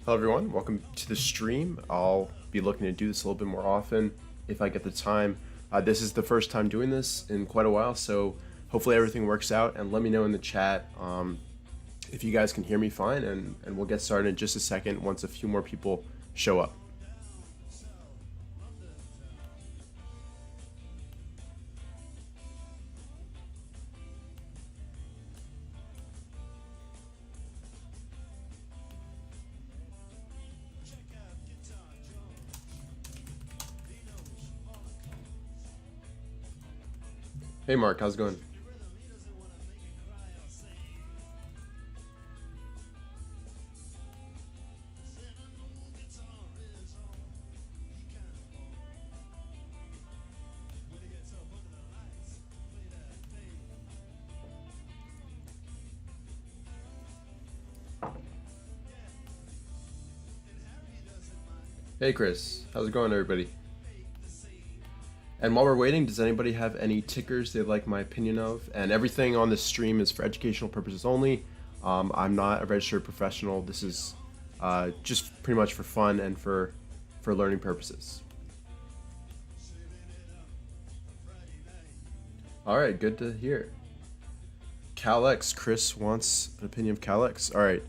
Hello everyone, welcome to the stream. I'll be looking to do this a little bit more often if I get the time. This is the first time doing this in quite a while, so hopefully everything works out, and let me know in the chat if you guys can hear me fine, and we'll get started in just a second once a few more people show up. Hey Mark, how's it going? Hey Chris, how's it going everybody? And while we're waiting, does anybody have any tickers they'd like my opinion of? And everything on this stream is for educational purposes only. I'm not a registered professional. This is just pretty much for fun and for learning purposes. All right, good to hear. CalX, Chris wants an opinion of CalX. All right,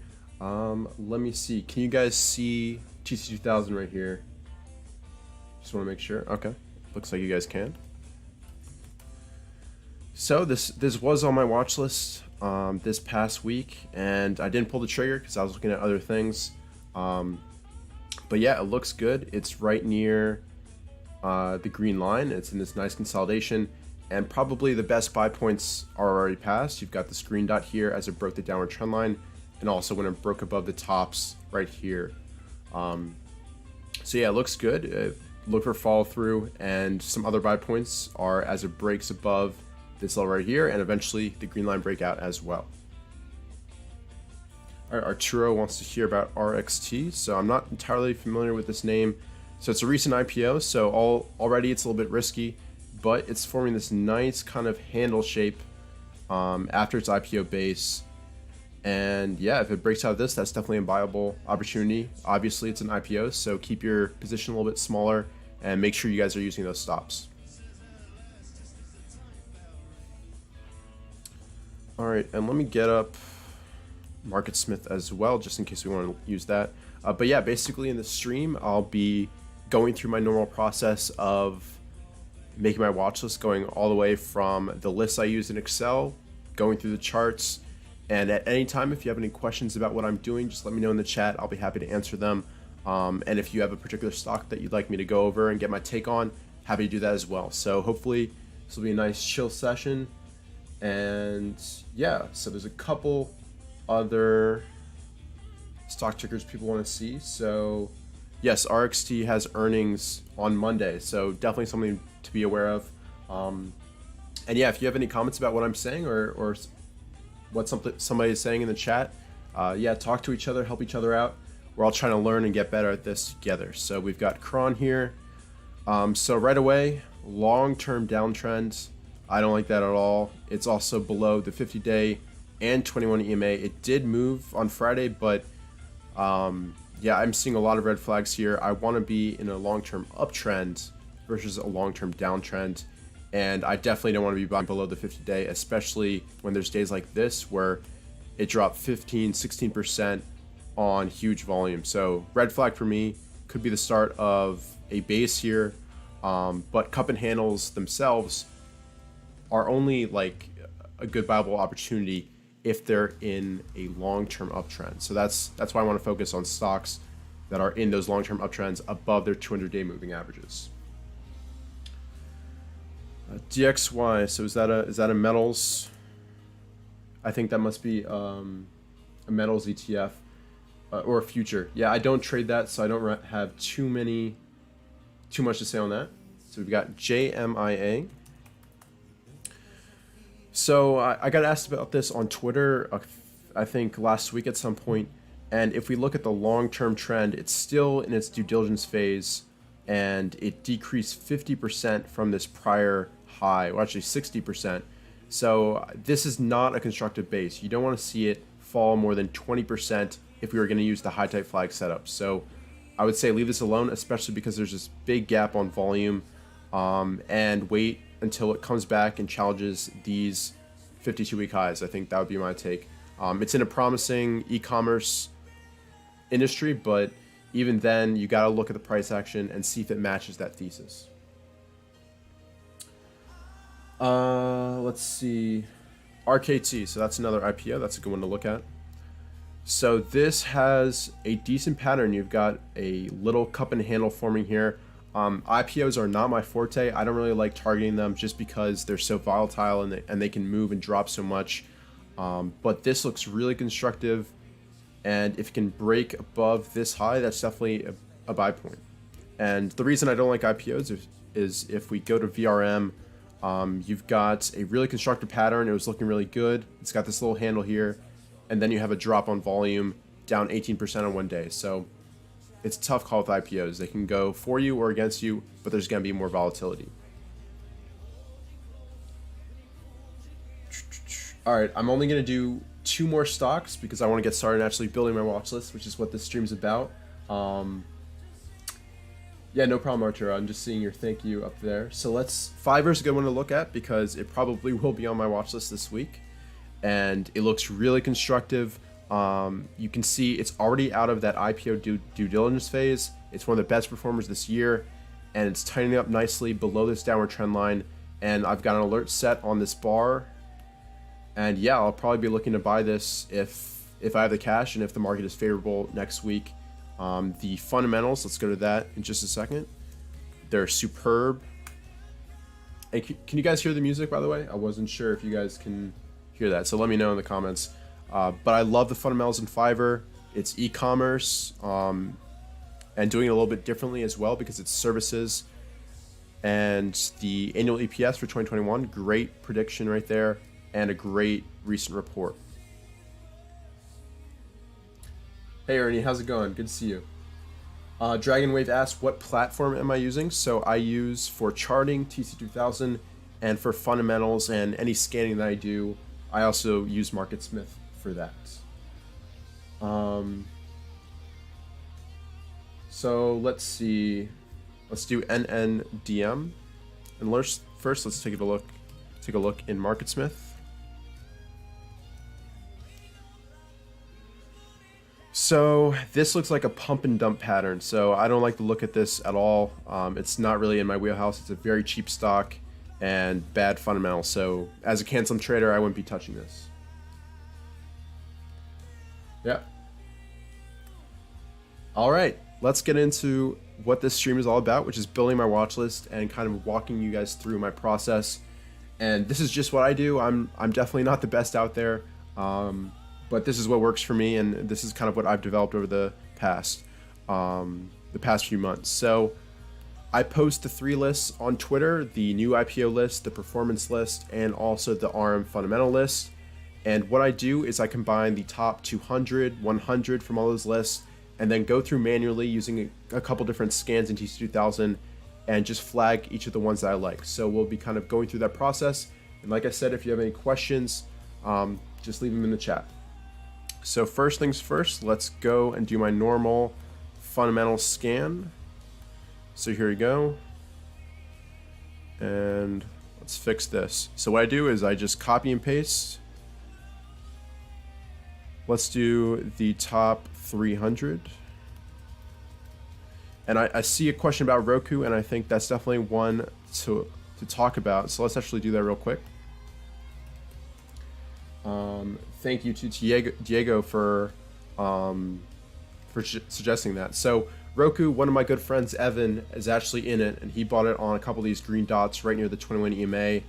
let me see. Can you guys see TC2000 right here? Just want to make sure. Okay. Looks like you guys can. So this was on my watch list this past week, and I didn't pull the trigger because I was looking at other things. But yeah, it looks good. It's right near the green line. It's in this nice consolidation, and probably the best buy points are already passed. You've got this green dot here as it broke the downward trend line, and also when it broke above the tops right here. So yeah, it looks good. Look for follow through, and some other buy points are as it breaks above this level right here, and eventually the green line breakout as well. All right, Arturo wants to hear about RXT, so I'm not entirely familiar with this name. So it's a recent IPO, so already it's a little bit risky, but it's forming this nice kind of handle shape after its IPO base. And yeah, if it breaks out of this, that's definitely a viable opportunity. Obviously, it's an IPO, so keep your position a little bit smaller and make sure you guys are using those stops. All right, and let me get up Marketsmith as well, just in case we want to use that. But yeah, basically in the stream, I'll be going through my normal process of making my watch list, going all the way from the lists I use in Excel, going through the charts. And at any time, if you have any questions about what I'm doing, just let me know in the chat. I'll be happy to answer them. And if you have a particular stock that you'd like me to go over and get my take on, happy to do that as well. So hopefully this will be a nice chill session. And yeah, so there's a couple other stock tickers people want to see. So yes, RXT has earnings on Monday, so definitely something to be aware of. And yeah, if you have any comments about what I'm saying or what somebody is saying in the chat, yeah, talk to each other, help each other out. We're all trying to learn and get better at this together. So we've got Kron here. So right away, long-term downtrend. I don't like that at all. It's also below the 50-day and 21 EMA. It did move on Friday, but yeah, I'm seeing a lot of red flags here. I want to be in a long-term uptrend versus a long-term downtrend. And I definitely don't want to be buying below the 50-day, especially when there's days like this where it dropped 15, 16% on huge volume. So red flag for me, could be the start of a base here. But cup and handles themselves are only like a good viable opportunity if they're in a long-term uptrend. So that's why I want to focus on stocks that are in those long-term uptrends above their 200-day moving averages. DXY, so is that a metals? I think that must be a metals ETF or a future. Yeah, I don't trade that, so I don't have too much to say on that. So we've got JMIA. So I got asked about this on Twitter, I think last week at some point. And if we look at the long-term trend, it's still in its due diligence phase, and it decreased 50% from this prior high, or actually 60%. So this is not a constructive base. You don't want to see it fall more than 20% if we were going to use the high type flag setup. So I would say leave this alone, especially because there's this big gap on volume, and wait until it comes back and challenges these 52-week highs. I think that would be my take. It's in a promising e-commerce industry, but even then, you got to look at the price action and see if it matches that thesis. Let's see. RKT, so that's another IPO. That's a good one to look at. So this has a decent pattern. You've got a little cup and handle forming here. IPOs are not my forte. I don't really like targeting them just because they're so volatile and they can move and drop so much. But this looks really constructive. And if it can break above this high, that's definitely a buy point. And the reason I don't like IPOs is if we go to VRM, you've got a really constructive pattern. It was looking really good. It's got this little handle here. And then you have a drop on volume down 18% on one day. So it's a tough call with IPOs. They can go for you or against you, but there's going to be more volatility. All right, I'm only going to do 2 more stocks because I want to get started actually building my watch list, which is what this stream's about. Yeah, no problem, Arturo. I'm just seeing your thank you up there. So Fiverr's a good one to look at because it probably will be on my watch list this week. And it looks really constructive. You can see it's already out of that IPO due diligence phase. It's one of the best performers this year, and it's tightening up nicely below this downward trend line. And I've got an alert set on this bar. And yeah, I'll probably be looking to buy this if I have the cash and if the market is favorable next week. The fundamentals, let's go to that in just a second. They're superb. And can you guys hear the music, by the way? I wasn't sure if you guys can hear that, so let me know in the comments. But I love the fundamentals in Fiverr. It's e-commerce, and doing it a little bit differently as well because it's services. And the annual EPS for 2021, great prediction right there, and a great recent report. Hey Ernie, how's it going? Good to see you. Dragon Wave asked, what platform am I using? So I use for charting TC2000, and for fundamentals and any scanning that I do, I also use Marketsmith for that. So let's see. Let's do NNDM. And first, let's take a look in Marketsmith. So this looks like a pump and dump pattern. So I don't like to look at this at all. It's not really in my wheelhouse. It's a very cheap stock and bad fundamentals. So as a cancel trader, I wouldn't be touching this. Yeah. All right, let's get into what this stream is all about, which is building my watch list and kind of walking you guys through my process. And this is just what I do. I'm definitely not the best out there, but this is what works for me, and this is kind of what I've developed over the past few months. So I post the 3 lists on Twitter: the new IPO list, the performance list, and also the RM fundamental list. And what I do is I combine the top 200, 100 from all those lists, and then go through manually using a couple different scans in TC2000 and just flag each of the ones that I like. So we'll be kind of going through that process. And like I said, if you have any questions, just leave them in the chat. So first things first, let's go and do my normal fundamental scan. So here we go. And let's fix this. So what I do is I just copy and paste. Let's do the top 300. And I see a question about Roku, and I think that's definitely one to talk about. So let's actually do that real quick. Thank you to Diego for suggesting that. So Roku, one of my good friends, Evan, is actually in it, and he bought it on a couple of these green dots right near the 21 EMA,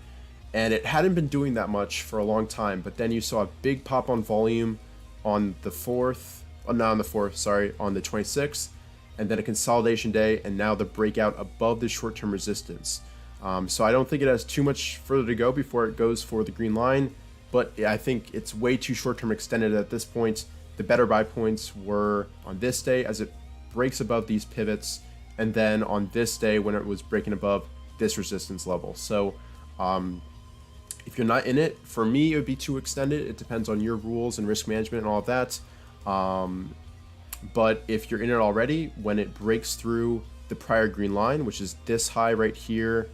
and it hadn't been doing that much for a long time. But then you saw a big pop on volume on the 4th, not on the 4th, sorry, on the 26th, and then a consolidation day, and now the breakout above the short-term resistance. So I don't think it has too much further to go before it goes for the green line, but I think it's way too short-term extended at this point. The better buy points were on this day as it breaks above these pivots, and then on this day when it was breaking above this resistance level. So if you're not in it, for me it would be too extended. It depends on your rules and risk management and all of that. But if you're in it already, when it breaks through the prior green line, which is this high right here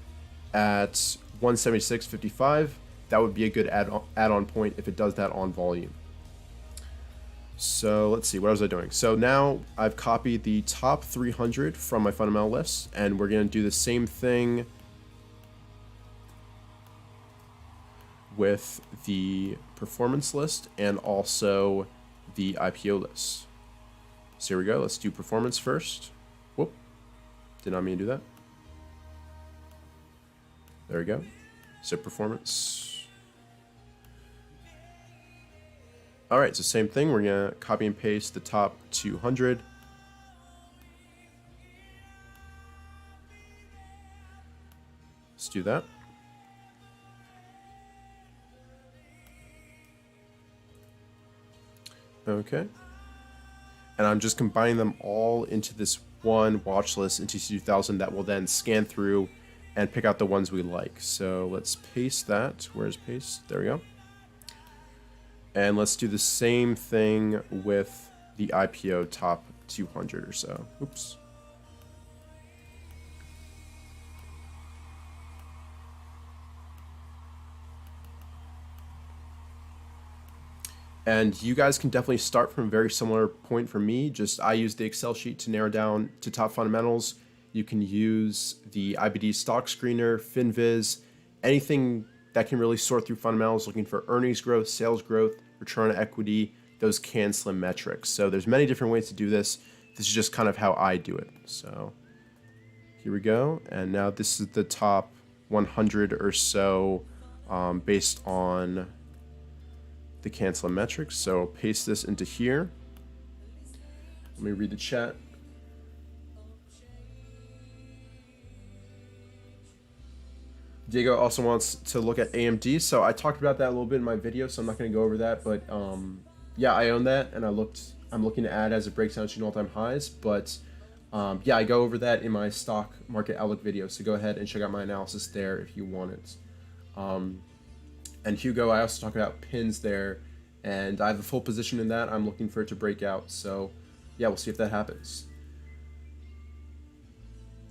at 176.55, that would be a good add-on point if it does that on volume. So let's see, what was I doing? So now I've copied the top 300 from my fundamental list, and we're going to do the same thing with the performance list and also the IPO list. So here we go. Let's do performance first. Whoop. Did not mean to do that. There we go. So performance. All right, so same thing. We're going to copy and paste the top 200. Let's do that. Okay. And I'm just combining them all into this one watch list in TC2000 that will then scan through and pick out the ones we like. So let's paste that. Where's paste? There we go. And let's do the same thing with the IPO top 200 or so. Oops. And you guys can definitely start from a very similar point for me. Just I use the Excel sheet to narrow down to top fundamentals. You can use the IBD stock screener, FinViz, anything that can really sort through fundamentals, looking for earnings growth, sales growth, return on equity, those CAN-SLIM metrics. So there's many different ways to do this. This is just kind of how I do it. So here we go. And now this is the top 100 or so based on the CAN-SLIM metrics. So paste this into here. Let me read the chat. Diego also wants to look at AMD. So I talked about that a little bit in my video, so I'm not going to go over that. But yeah, I own that, and I'm looking to add as it breaks down to all-time highs. But yeah, I go over that in my stock market outlook video. So go ahead and check out my analysis there if you want it. And Hugo, I also talk about pins there, and I have a full position in that. I'm looking for it to break out. So yeah, we'll see if that happens.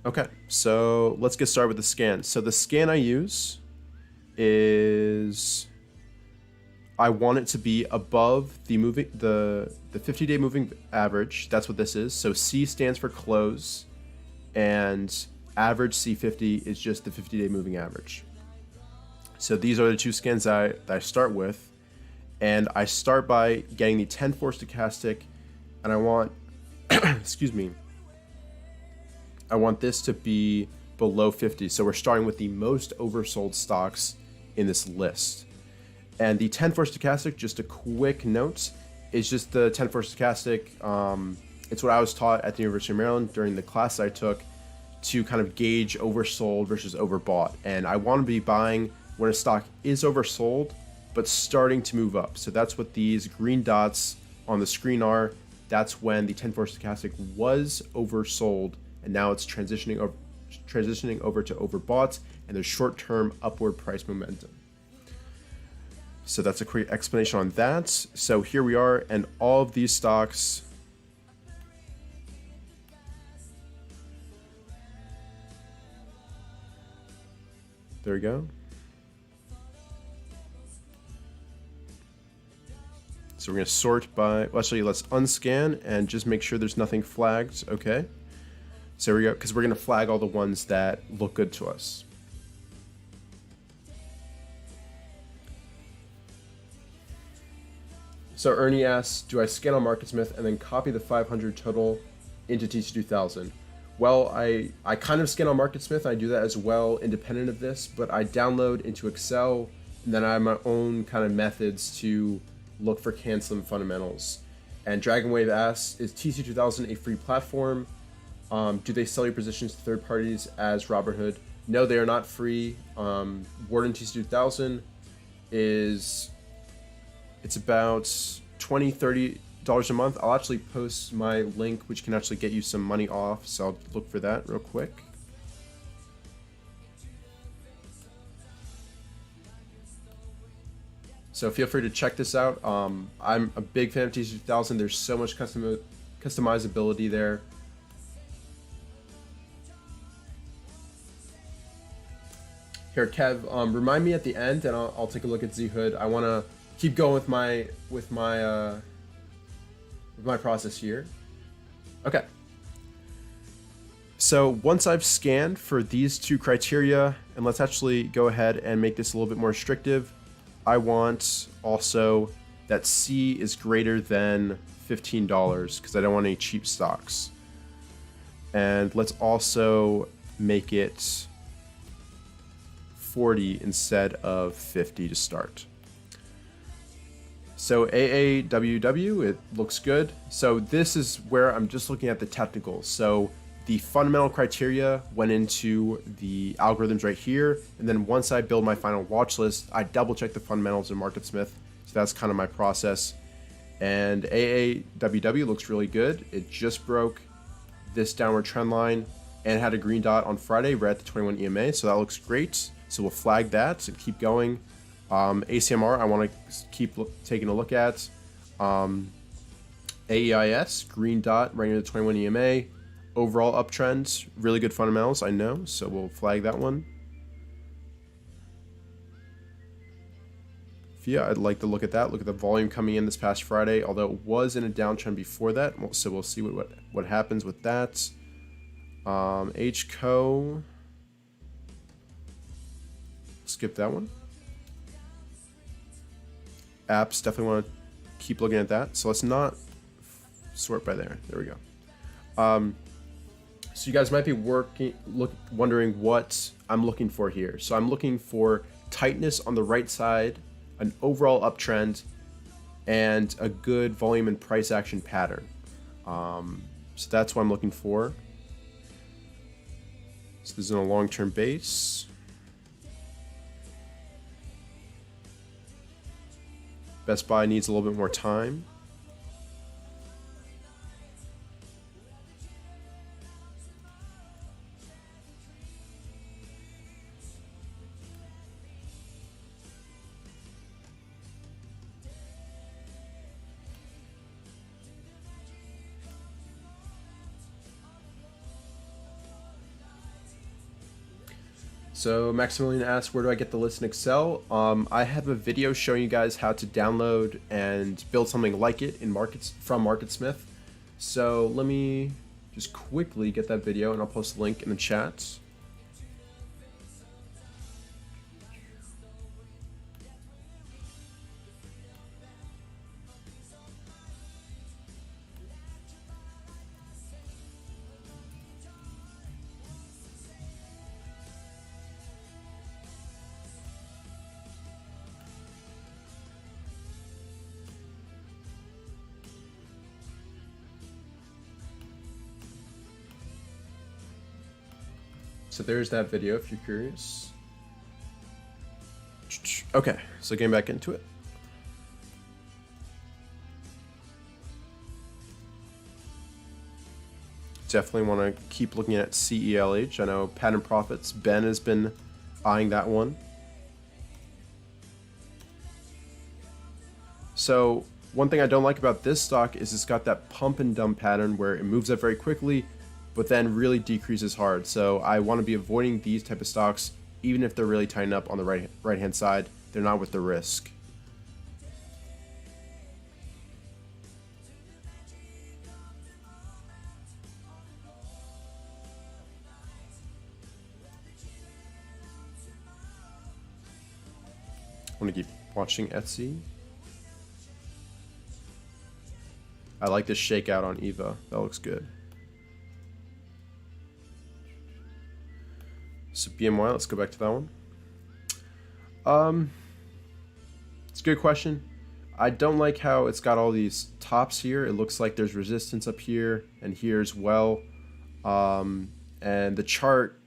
Okay, so let's get started with the scan. So the scan I use is, I want it to be above the 50-day moving average. That's what this is. So C stands for close, and average C50 is just the 50-day moving average. So these are the two scans that I start with, and I start by getting the 10-4 stochastic, and I want, excuse me, I want this to be below 50. So we're starting with the most oversold stocks in this list. And the 10-4 stochastic, just a quick note, is just the 10-4 stochastic. It's what I was taught at the University of Maryland during the class I took to kind of gauge oversold versus overbought. And I want to be buying when a stock is oversold, but starting to move up. So that's what these green dots on the screen are. That's when the 10-4 stochastic was oversold, and now it's transitioning over to overbought, and there's short-term upward price momentum. So that's a quick explanation on that. So here we are, and all of these stocks there we go. So we're going to sort by, well, actually, let's unscan and just make sure there's nothing flagged. Okay. So here we go, because we're going to flag all the ones that look good to us. So Ernie asks, do I scan on Marketsmith and then copy the 500 total into TC2000? Well, I kind of scan on Marketsmith. I do that as well, independent of this, but I download into Excel, and then I have my own kind of methods to look for CAN-SLIM fundamentals. And Dragonwave asks, is TC2000 a free platform? Do they sell your positions to third parties as Robinhood? No, they are not free. Warden TC2000 it's about $20-$30 a month. I'll actually post my link, which can actually get you some money off. So I'll look for that real quick. So feel free to check this out. I'm a big fan of TC2000. There's so much customizability there. Here, Kev, remind me at the end, and I'll take a look at Z-Hood. I want to keep going with my process here. Okay. So once I've scanned for these two criteria, and let's actually go ahead and make this a little bit more restrictive. I want also that C is greater than $15 because I don't want any cheap stocks. And let's also make it 40 instead of 50 to start. So AAWW, it looks good. So this is where I'm just looking at the technicals. So the fundamental criteria went into the algorithms right here. And then once I build my final watch list, I double check the fundamentals in Marketsmith. So that's kind of my process. And AAWW looks really good. It just broke this downward trend line and had a green dot on Friday right at the 21 EMA. So that looks great. So we'll flag that and keep going. ACMR, I want to keep taking a look at. AEIS, green dot right near the 21 EMA. Overall uptrend, really good fundamentals, I know, so we'll flag that one. FIA, I'd like to look at that. Look at the volume coming in this past Friday, although it was in a downtrend before that, so we'll see what happens with that. HCO, skip that one. Apps, definitely want to keep looking at that. So let's not sort by there. There we go. So you guys might be wondering what I'm looking for here. So I'm looking for tightness on the right side, an overall uptrend, and a good volume and price action pattern. So that's what I'm looking for. So this is on a long-term base. Best Buy needs a little bit more time. So Maximilian asks, where do I get the list in Excel? I have a video showing you guys how to download and build something like it in from Marketsmith. So let me just quickly get that video and I'll post a link in the chat. So there's that video if you're curious. Okay, so getting back into it. Definitely want to keep looking at CELH. I know Pattern Profits, Ben has been eyeing that one. So one thing I don't like about this stock is it's got that pump and dump pattern where it moves up very quickly but then really decreases hard. So I want to be avoiding these type of stocks, even if they're really tightened up on the right hand side. They're not worth the risk. I want to keep watching Etsy. I like this shakeout on EVA. That looks good. So BMY, let's go back to that one. It's a good question. I don't like how it's got all these tops here. It looks like there's resistance up here and here as well. And the chart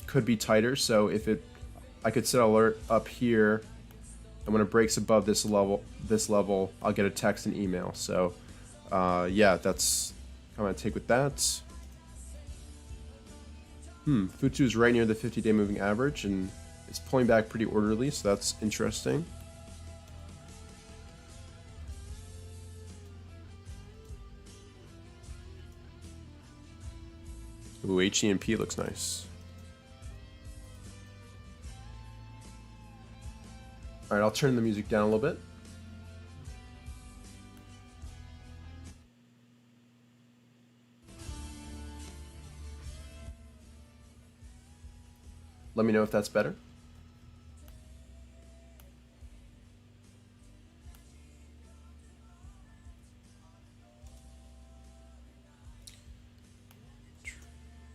could be tighter. So if I could set alert up here, and when it breaks above this level, I'll get a text and email. So yeah, that's kind of my take with that. Futsu is right near the 50-day moving average, and it's pulling back pretty orderly, so that's interesting. Ooh, HEMP looks nice. All right, I'll turn the music down a little bit. Let me know if that's better.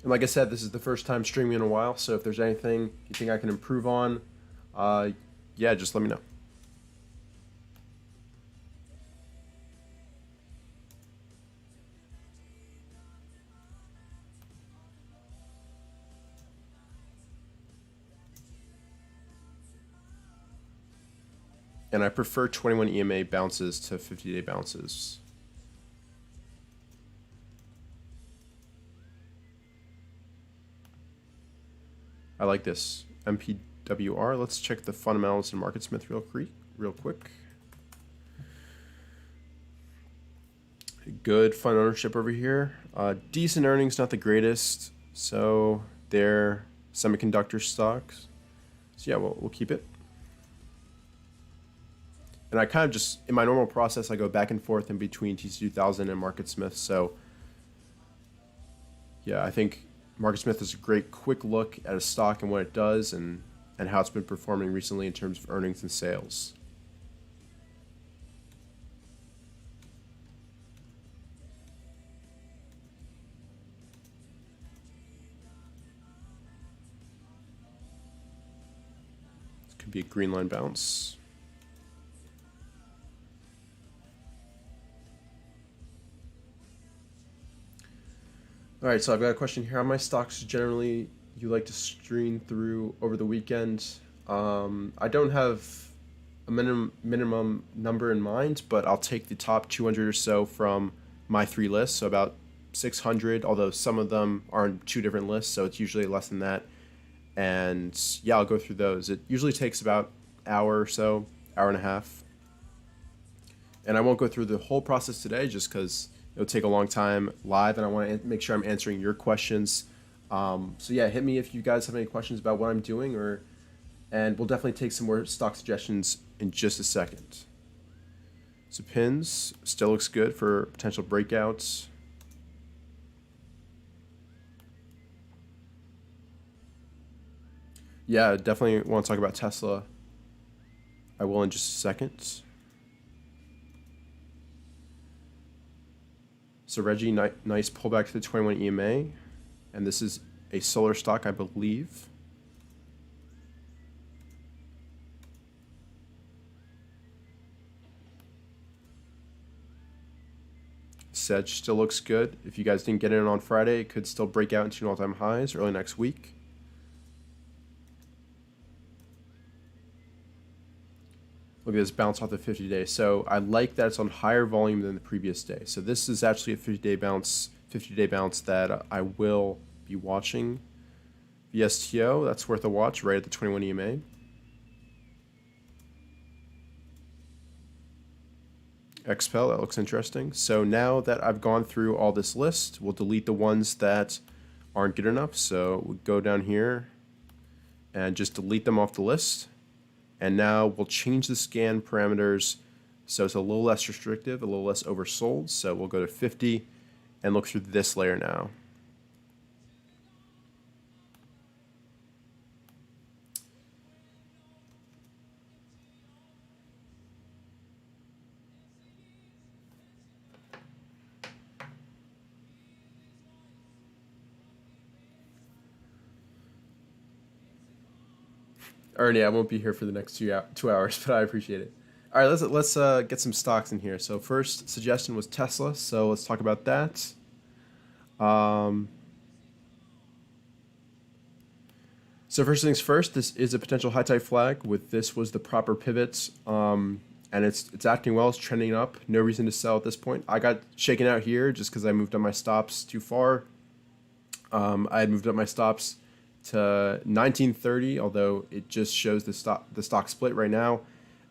And like I said, this is the first time streaming in a while, so if there's anything you think I can improve on, yeah, just let me know. And I prefer 21 EMA bounces to 50-day bounces. I like this. MPWR. Let's check the fundamentals in Marketsmith real quick. Good fund ownership over here. Decent earnings, not the greatest. So they're semiconductor stocks. So yeah, we'll keep it. And I kind of just, in my normal process, I go back and forth in between TC2000 and Marketsmith. So yeah, I think Marketsmith is a great quick look at a stock and what it does and how it's been performing recently in terms of earnings and sales. This could be a green line bounce. All right, so I've got a question here. How many stocks generally you like to screen through over the weekend? I don't have a minimum number in mind, but I'll take the top 200 or so from my 3 lists, so about 600, although some of them are on 2 different lists, so it's usually less than that. And yeah, I'll go through those. It usually takes about an hour or so, hour and a half. And I won't go through the whole process today just because it'll take a long time live, and I want to make sure I'm answering your questions. So yeah, hit me if you guys have any questions about what I'm doing, and we'll definitely take some more stock suggestions in just a second. So pins still looks good for potential breakouts. Yeah, definitely want to talk about Tesla. I will in just a second. So Reggie, nice pullback to the 21 EMA, and this is a solar stock, I believe. Sedge still looks good. If you guys didn't get in on Friday, it could still break out into all-time highs early next week. Look at this bounce off the 50-day. So I like that it's on higher volume than the previous day. So this is actually a 50-day bounce that I will be watching. VSTO, that's worth a watch right at the 21 EMA. XPEL, that looks interesting. So now that I've gone through all this list, we'll delete the ones that aren't good enough. So we'll go down here and just delete them off the list. And now we'll change the scan parameters so it's a little less restrictive, a little less oversold. So we'll go to 50 and look through this layer now. Ernie, I won't be here for the next 2 hours, but I appreciate it. All right, let's get some stocks in here. So first suggestion was Tesla, so let's talk about that. So first things first, this is a potential high tide flag. With this was the proper pivot, and it's acting well. It's trending up. No reason to sell at this point. I got shaken out here just because I moved up my stops too far. I had moved up my stops to 1930, although it just shows the stock split right now,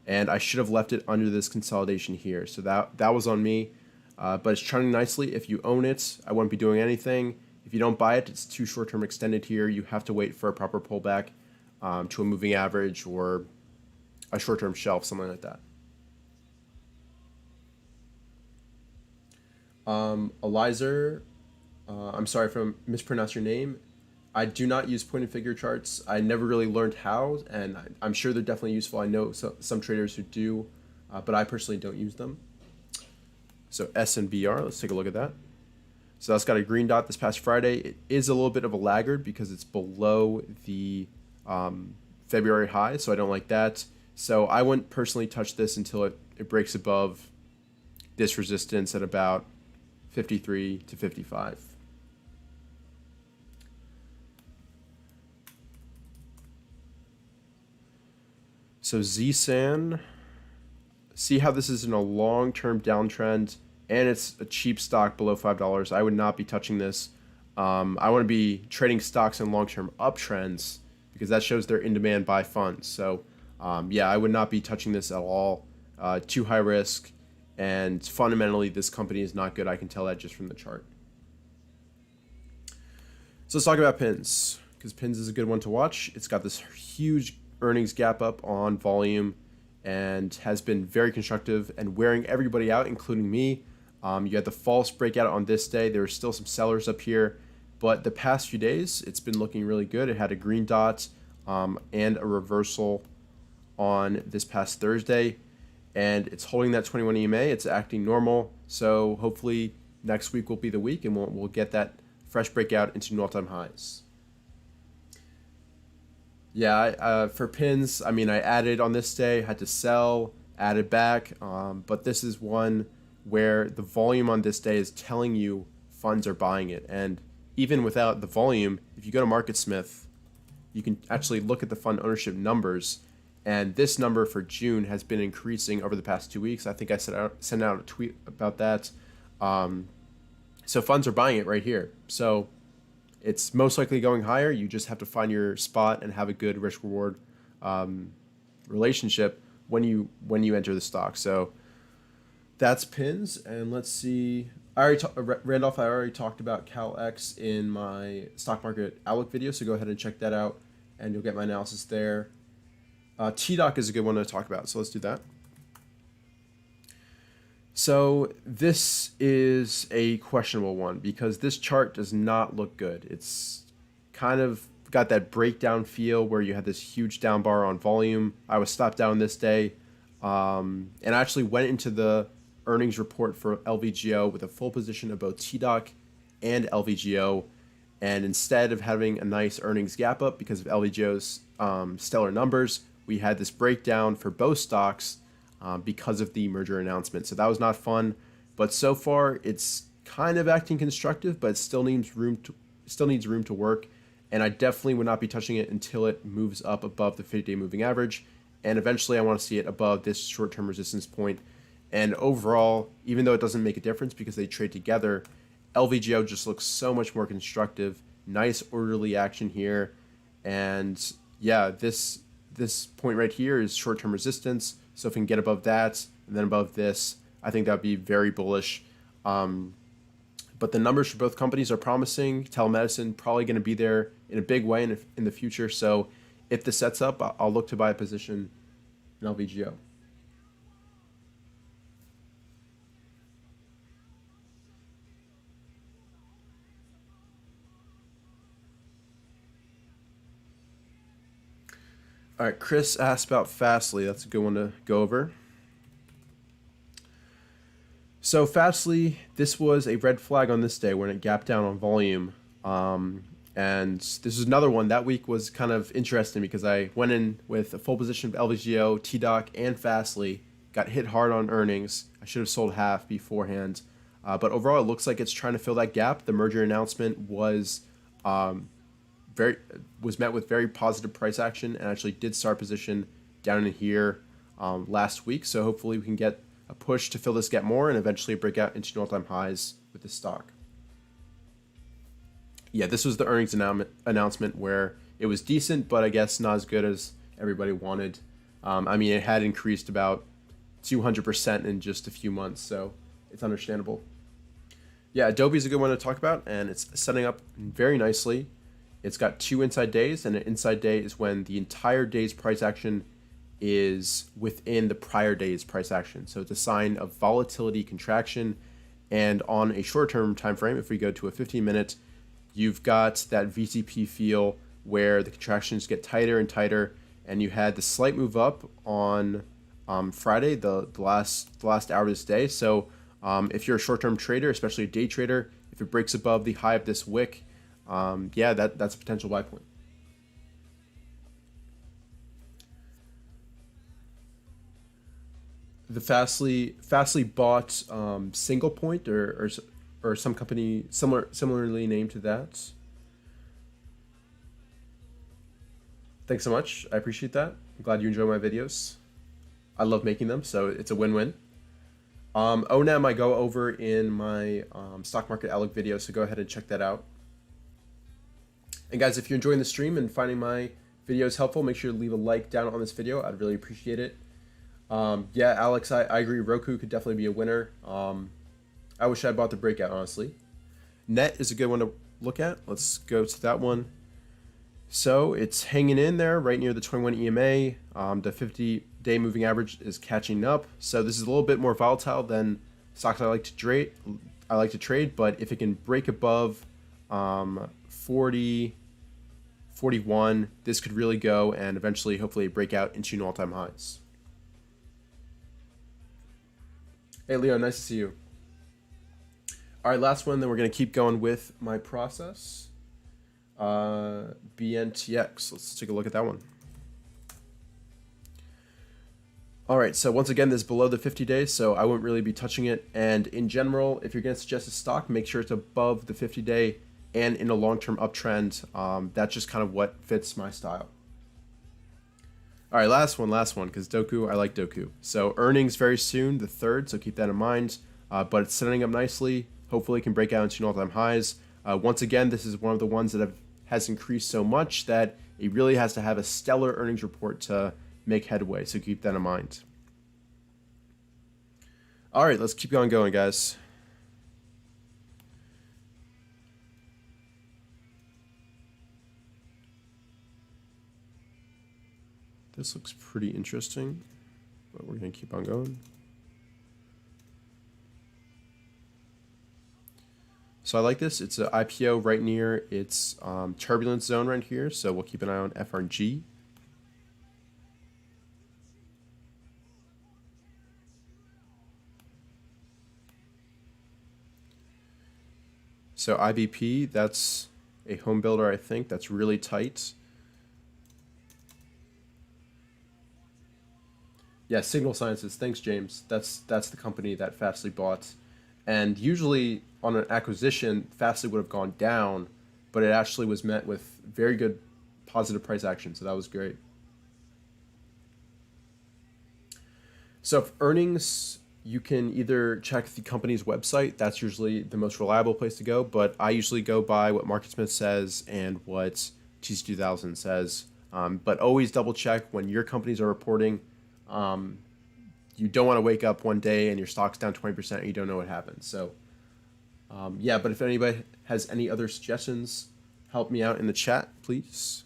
and I should have left it under this consolidation here. So that was on me, but it's trending nicely. If you own it, I wouldn't be doing anything. If you don't buy it, it's too short-term extended here. You have to wait for a proper pullback to a moving average or a short-term shelf, something like that. Elizer, I'm sorry if I mispronounced your name. I do not use point and figure charts. I never really learned how, and I'm sure they're definitely useful. I know some traders who do, but I personally don't use them. So S and BR, let's take a look at that. So that's got a green dot this past Friday. It is a little bit of a laggard because it's below the February high, so I don't like that. So I wouldn't personally touch this until it breaks above this resistance at about 53 to 55. So ZSAN, see how this is in a long-term downtrend, and it's a cheap stock below $5. I would not be touching this. I want to be trading stocks in long-term uptrends because that shows they're in demand by funds. So yeah, I would not be touching this at all. Too high risk, and fundamentally this company is not good. I can tell that just from the chart. So let's talk about Pins, because Pins is a good one to watch. It's got this huge earnings gap up on volume and has been very constructive and wearing everybody out, including me. You had the false breakout on this day. There were still some sellers up here, but the past few days it's been looking really good. It had a green dot and a reversal on this past Thursday, and it's holding that 21 EMA. It's acting normal, so hopefully next week will be the week and we'll get that fresh breakout into new all-time highs. Yeah, for Pins, I mean, I added on this day, had to sell, added back, but this is one where the volume on this day is telling you funds are buying it. And even without the volume, if you go to Marketsmith, you can actually look at the fund ownership numbers. And this number for June has been increasing over the past 2 weeks. I think I sent out a tweet about that. So funds are buying it right here. So it's most likely going higher. You just have to find your spot and have a good risk-reward relationship when you enter the stock. So that's Pins. And let's see. Randolph, I already talked about CalX in my stock market outlook video, so go ahead and check that out, and you'll get my analysis there. TDOC is a good one to talk about, so let's do that. So this is a questionable one because this chart does not look good. It's kind of got that breakdown feel where you had this huge down bar on volume. I was stopped down this day, and I actually went into the earnings report for LVGO with a full position of both TDOC and LVGO, and instead of having a nice earnings gap up because of LVGO's stellar numbers, we had this breakdown for both stocks because of the merger announcement. So that was not fun, but so far it's kind of acting constructive, but it still needs room to work, and I definitely would not be touching it until it moves up above the 50-day moving average, and eventually I want to see it above this short-term resistance point. And overall, even though it doesn't make a difference because they trade together, LVGO just looks so much more constructive. Nice orderly action here, and yeah, this point right here is short-term resistance. So if we can get above that and then above this, I think that would be very bullish. But the numbers for both companies are promising. Telemedicine probably going to be there in a big way in the future. So if this sets up, I'll look to buy a position in LVGO. All right, Chris asked about Fastly. That's a good one to go over. So Fastly, this was a red flag on this day when it gapped down on volume. And this is another one. That week was kind of interesting because I went in with a full position of LVGO, TDOC, and Fastly. Got hit hard on earnings. I should have sold half beforehand. But overall, it looks like it's trying to fill that gap. The merger announcement was met with very positive price action and actually did start position down in here last week. So hopefully we can get a push to fill this gap more and eventually break out into all-time highs with this stock. Yeah, this was the earnings announcement where it was decent, but I guess not as good as everybody wanted. I mean, it had increased about 200% in just a few months, so it's understandable. Yeah, Adobe is a good one to talk about, and it's setting up very nicely. It's got 2 inside days, and an inside day is when the entire day's price action is within the prior day's price action. So it's a sign of volatility contraction. And on a short-term time frame, if we go to a 15-minute, you've got that VCP feel where the contractions get tighter and tighter, and you had the slight move up on Friday, the last hour of this day. So if you're a short-term trader, especially a day trader, if it breaks above the high of this wick, yeah, that's a potential buy point. The Fastly bought Single Point or some company similarly named to that. Thanks so much. I appreciate that. I'm glad you enjoy my videos. I love making them, so it's a win-win. ONAM I go over in my stock market outlook video, so go ahead and check that out. And guys, if you're enjoying the stream and finding my videos helpful, make sure to leave a like down on this video. I'd really appreciate it. Yeah, Alex, I agree. Roku could definitely be a winner. I wish I bought the breakout, honestly. Net is a good one to look at. Let's go to that one. So it's hanging in there right near the 21 EMA. The 50-day moving average is catching up. So this is a little bit more volatile than stocks I like to trade. But if it can break above 40, 41, this could really go and eventually, hopefully, break out into new all-time highs. Hey, Leo, nice to see you. All right, last one, then we're going to keep going with my process. BNTX. Let's take a look at that one. All right, so once again, this is below the 50 days, so I wouldn't really be touching it. And in general, if you're going to suggest a stock, make sure it's above the 50-day and in a long-term uptrend. That's just kind of what fits my style. All right, last one, because Doku, I like Doku. So earnings very soon, the 3rd, so keep that in mind. But it's setting up nicely. Hopefully it can break out into all-time highs. Once again, this is one of the ones that has increased so much that it really has to have a stellar earnings report to make headway, so keep that in mind. All right, let's keep on going, guys. This looks pretty interesting, but we're going to keep on going. So I like this. It's an IPO right near its turbulence zone right here, so we'll keep an eye on FRG. So IBP, that's a home builder, I think. That's really tight. Yeah, Signal Sciences. Thanks, James. That's the company that Fastly bought. And usually on an acquisition, Fastly would have gone down, but it actually was met with very good positive price action, so that was great. So if earnings, you can either check the company's website. That's usually the most reliable place to go, but I usually go by what Marketsmith says and what TC2000 says. But always double check when your companies are reporting. You don't want to wake up one day and your stock's down 20% and you don't know what happened. So yeah, but if anybody has any other suggestions, help me out in the chat, please.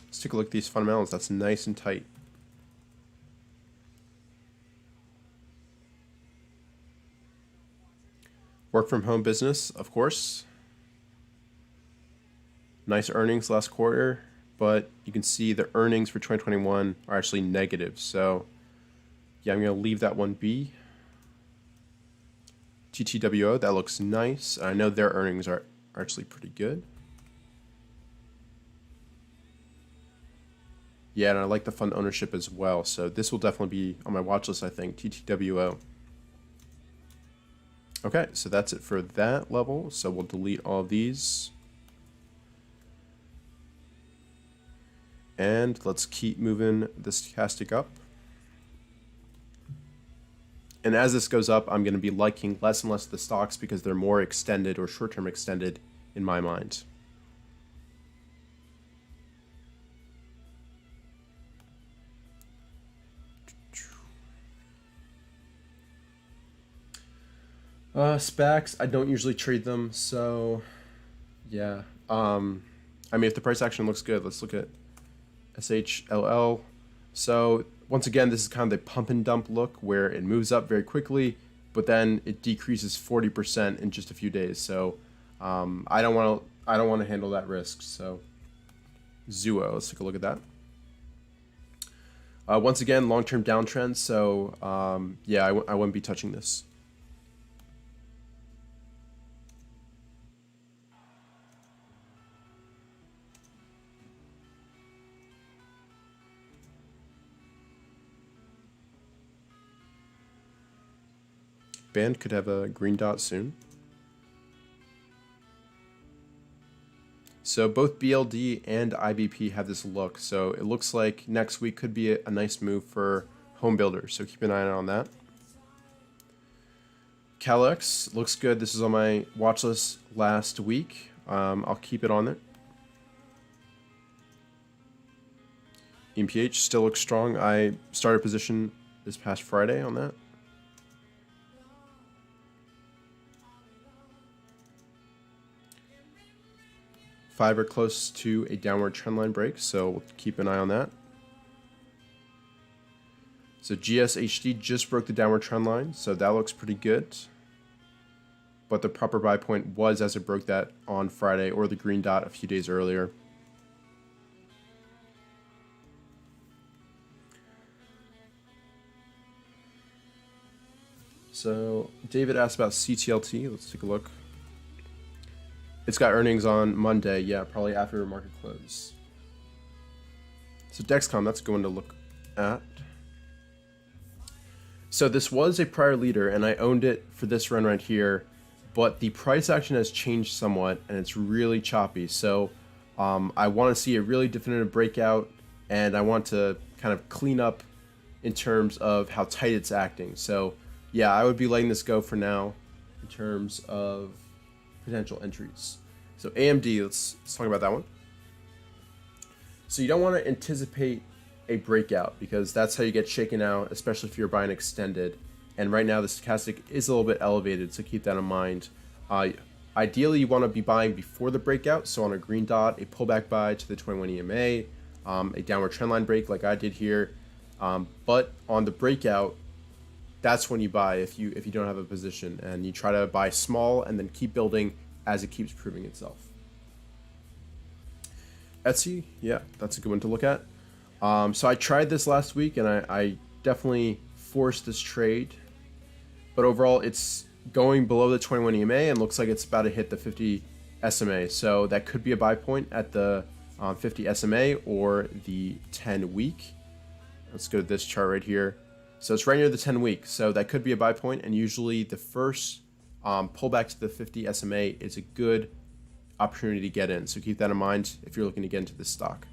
Let's take a look at these fundamentals. That's nice and tight. Work from home business, of course. Nice earnings last quarter, but you can see the earnings for 2021 are actually negative. So yeah, I'm going to leave that one be. TTWO, that looks nice. I know their earnings are actually pretty good. Yeah, and I like the fund ownership as well. So this will definitely be on my watch list, I think, TTWO. Okay, so that's it for that level. So we'll delete all of these. And let's keep moving the stochastic up. And as this goes up, I'm going to be liking less and less of the stocks because they're more extended or short-term extended in my mind. SPACs, I don't usually trade them, so yeah. I mean, if the price action looks good, let's look at SHLL. So once again, this is kind of the pump and dump look where it moves up very quickly, but then it decreases 40% in just a few days. So I don't want to handle that risk. So Zuo, let's take a look at that. Once again, long-term downtrend. So yeah, I wouldn't be touching this. Band could have a green dot soon. So both BLD and IBP have this look. So it looks like next week could be a nice move for home builders. So keep an eye on that. CalX looks good. This is on my watch list last week. I'll keep it on there. MPH still looks strong. I started a position this past Friday on that. Fiber close to a downward trendline break, so we'll keep an eye on that. So GSHD just broke the downward trendline, so that looks pretty good. But the proper buy point was as it broke that on Friday, or the green dot a few days earlier. So David asked about CTLT. Let's take a look. It's got earnings on Monday, yeah, probably after market close. So Dexcom, that's going to look at. So this was a prior leader, and I owned it for this run right here, but the price action has changed somewhat, and it's really choppy. So I want to see a really definitive breakout, and I want to kind of clean up in terms of how tight it's acting. So yeah, I would be letting this go for now in terms of potential entries. So AMD, let's talk about that one. So you don't want to anticipate a breakout because that's how you get shaken out, especially if you're buying extended. And right now the stochastic is a little bit elevated, so keep that in mind. Ideally, you want to be buying before the breakout. So on a green dot, a pullback buy to the 21 EMA, a downward trendline break like I did here. But on the breakout, that's when you buy if you don't have a position, and you try to buy small and then keep building as it keeps proving itself. Etsy, yeah, that's a good one to look at. So I tried this last week, and I definitely forced this trade, but overall it's going below the 21 EMA and looks like it's about to hit the 50 SMA. So that could be a buy point at the 50 SMA or the 10 week. Let's go to this chart right here. So it's right near the 10 week. So that could be a buy point, and usually the first pullback to the 50 SMA is a good opportunity to get in. So keep that in mind if you're looking to get into this stock.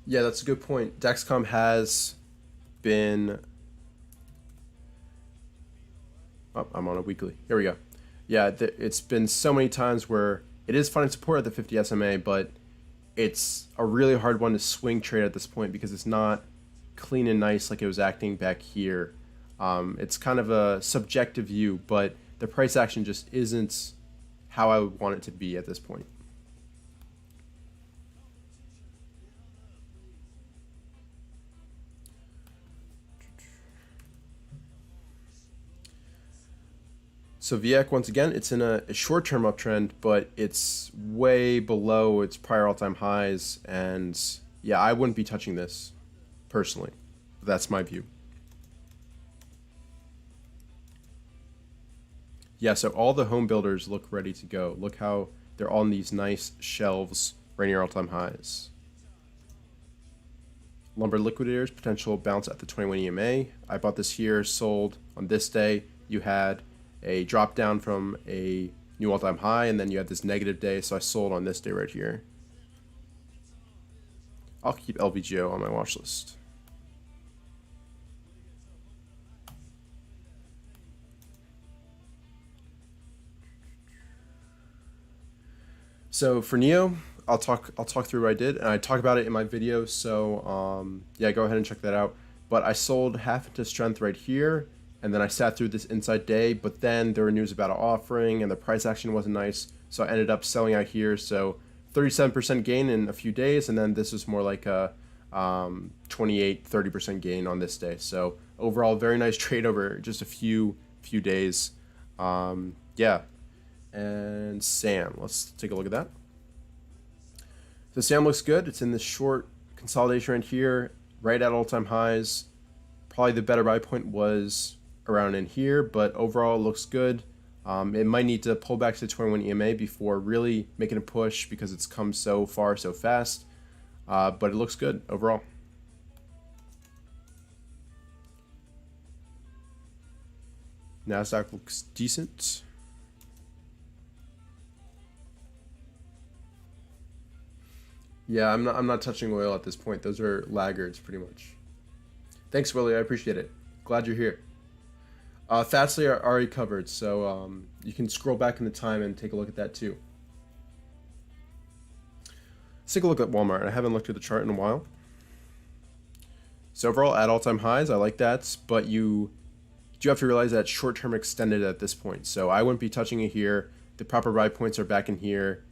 Yeah, that's a good point. Dexcom has been... Oh, I'm on a weekly. Here we go. Yeah, it's been so many times where it is finding support at the 50 SMA, but it's a really hard one to swing trade at this point because it's not clean and nice like it was acting back here. It's kind of a subjective view, but the price action just isn't how I would want it to be at this point. So VIEC, once again, it's in a short-term uptrend, but it's way below its prior all-time highs, and yeah, I wouldn't be touching this personally. That's my view. Yeah, so all the home builders look ready to go. Look how They're all in these nice shelves right near all-time highs. Lumber liquidators, potential bounce at the 21 EMA. I bought this here, sold on this day. You had a drop down from a new all-time high, and then you had this negative day, so I sold on this day right here. I'll keep LVGO on my watch list. So for Neo, I'll talk through what I did, and I talk about it in my video. So yeah, go ahead and check that out. But I sold half into strength right here, and then I sat through this inside day. But then there were news about an offering, and the price action wasn't nice, so I ended up selling out here. So 37% gain in a few days, and then this was more like a 28-30% gain on this day. So overall, very nice trade over just a few days. Yeah. And Sam, let's take a look at that. So Sam looks good. It's in this short consolidation right here, right at all-time highs. Probably the better buy point was around in here, but overall it looks good. It might need to pull back to the 21 EMA before really making a push because it's come so far so fast. But it looks good overall. NASDAQ looks decent. Yeah, I'm not touching oil at this point. Those are laggards pretty much. Thanks, Willie. I appreciate it. Glad you're here. Fastly are already covered, so you can scroll back in the time and take a look at that too. Let's take a look at Walmart. I haven't looked at the chart in a while. So overall, at all-time highs, I like that, but you do have to realize that short-term extended at this point. So I wouldn't be touching it here. The proper buy points are back in here.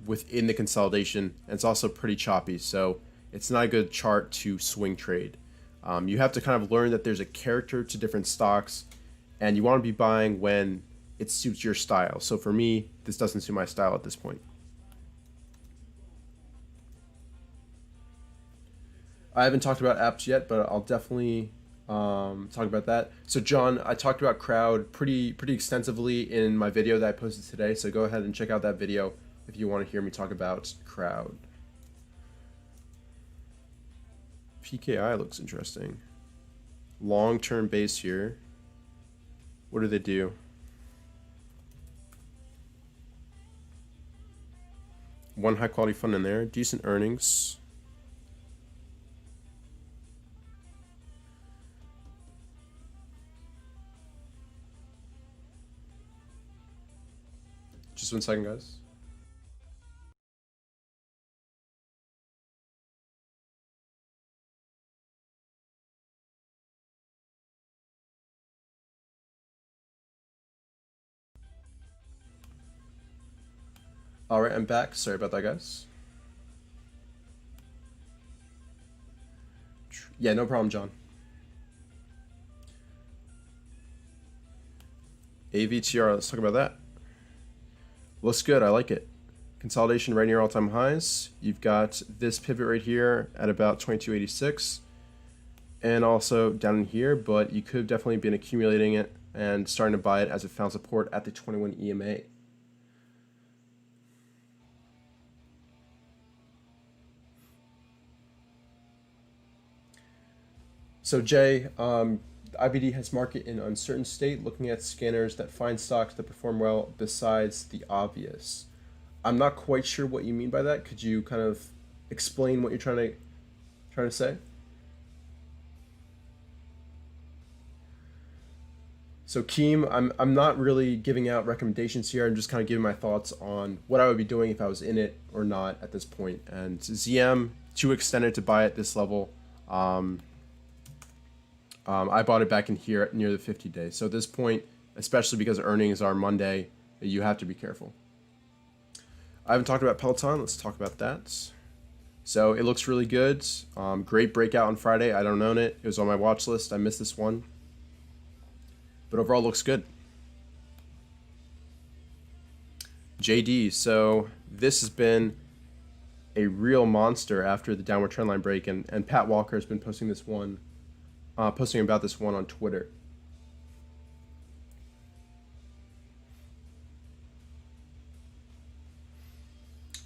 Within the consolidation, and it's also pretty choppy, so it's not a good chart to swing trade. You have to kind of learn that there's a character to different stocks, and you want to be buying when it suits your style. So for me, this doesn't suit my style at this point. I haven't talked about apps yet, but I'll definitely talk about that. So John, I talked about Crowd pretty extensively in my video that I posted today, so go ahead and check out that video if you want to hear me talk about Crowd. PKI looks interesting. Long-term base here. What do they do? One high-quality fund in there. Decent earnings. Just 1 second, guys. All right, I'm back. Sorry about that, guys. Yeah, no problem, John. AVTR, let's talk about that. Looks good, I like it. Consolidation right near all-time highs. You've got this pivot right here at about 2286, and also down in here, but you could have definitely been accumulating it and starting to buy it as it found support at the 21 EMA. So Jay, IBD has market in uncertain state, looking at scanners that find stocks that perform well besides the obvious. I'm not quite sure what you mean by that. Could you kind of explain what you're trying to say? So Keem, I'm not really giving out recommendations here. I'm just kind of giving my thoughts on what I would be doing if I was in it or not at this point. And ZM, too extended to buy at this level. I bought it back in here near the 50 days. So at this point, especially because earnings are Monday, you have to be careful. I haven't talked about Peloton. Let's talk about that. So it looks really good. Great breakout on Friday. I don't own it. It was on my watch list. I missed this one. But overall looks good. JD. So this has been a real monster after the downward trendline break. And Pat Walker has been posting this one. Posting about this one on Twitter.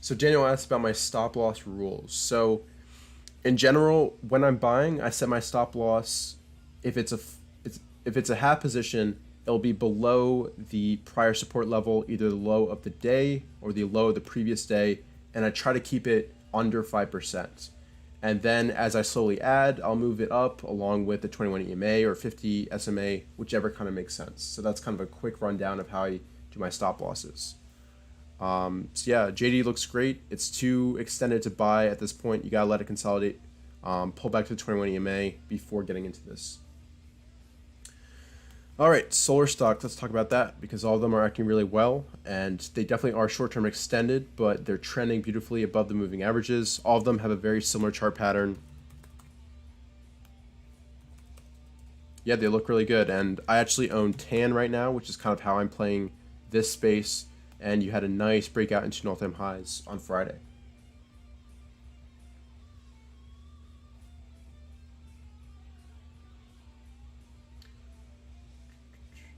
So Daniel asked about my stop loss rules. So in general, when I'm buying, I set my stop loss. If it's a half position, it'll be below the prior support level, either the low of the day or the low of the previous day, and I try to keep it under 5%. And then as I slowly add, I'll move it up along with the 21 EMA or 50 SMA, whichever kind of makes sense. So that's kind of a quick rundown of how I do my stop losses. So yeah, JD looks great. It's too extended to buy at this point. You gotta let it consolidate. Pull back to the 21 EMA before getting into this. All right, solar stocks. Let's talk about that because all of them are acting really well, and they definitely are short-term extended, but they're trending beautifully above the moving averages. All of them have a very similar chart pattern. Yeah, they look really good, and I actually own TAN right now, which is kind of how I'm playing this space. And you had a nice breakout into all-time highs on Friday.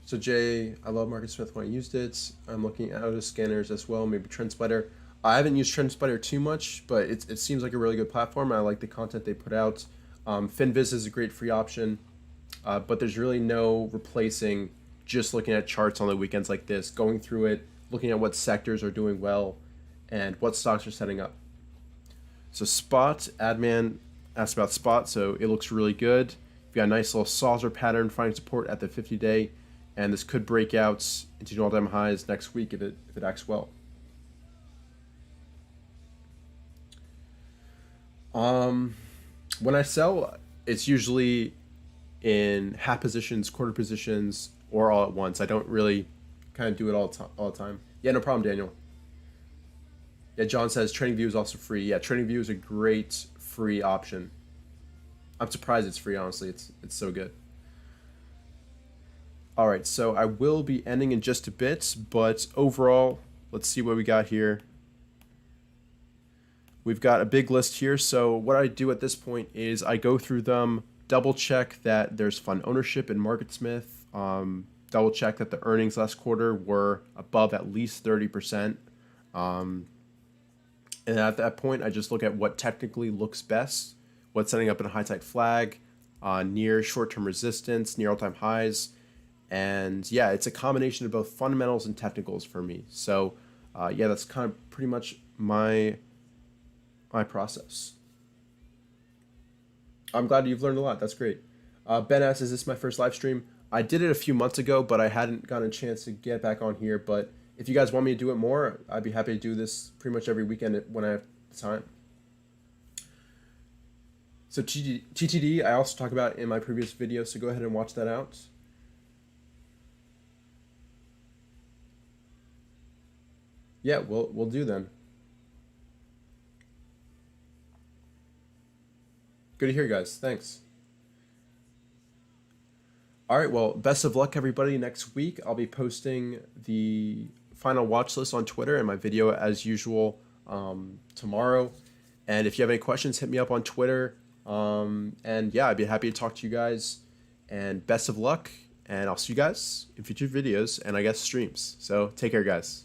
So Jay, I love Marketsmith when I used it. I'm looking at other scanners as well, maybe TrendSpider. I haven't used TrendSpider too much, but it seems like a really good platform. I like the content they put out. FinViz is a great free option, but there's really no replacing just looking at charts on the weekends like this, going through it, looking at what sectors are doing well and what stocks are setting up. So Spot, Adman asked about Spot, so it looks really good. You've got a nice little saucer pattern finding support at the 50-day, and this could break out into new all-time highs next week if it acts well. When I sell, it's usually in half positions, quarter positions, or all at once. I don't really kind of do it all the time. Yeah, no problem, Daniel. Yeah, John says TradingView is also free. Yeah, TradingView is a great free option. I'm surprised it's free, honestly. It's so good. All right, so I will be ending in just a bit, but overall, let's see what we got here. We've got a big list here. So what I do at this point is I go through them, double check that there's fund ownership in Marketsmith, double check that the earnings last quarter were above at least 30%. And at that point, I just look at what technically looks best, what's setting up in a high tide flag, near short-term resistance, near all-time highs. And yeah, it's a combination of both fundamentals and technicals for me. So yeah, that's kind of pretty much my process. I'm glad you've learned a lot. That's great. Ben asks, is this my first live stream? I did it a few months ago, but I hadn't gotten a chance to get back on here. But if you guys want me to do it more, I'd be happy to do this pretty much every weekend when I have the time. So TTD, I also talked about in my previous video, so go ahead and watch that out. Yeah, we'll do then. Good to hear, guys. Thanks. All right, well, best of luck, everybody. Next week, I'll be posting the final watch list on Twitter and my video as usual tomorrow. And if you have any questions, hit me up on Twitter. And yeah, I'd be happy to talk to you guys. And best of luck. And I'll see you guys in future videos and I guess streams. So take care, guys.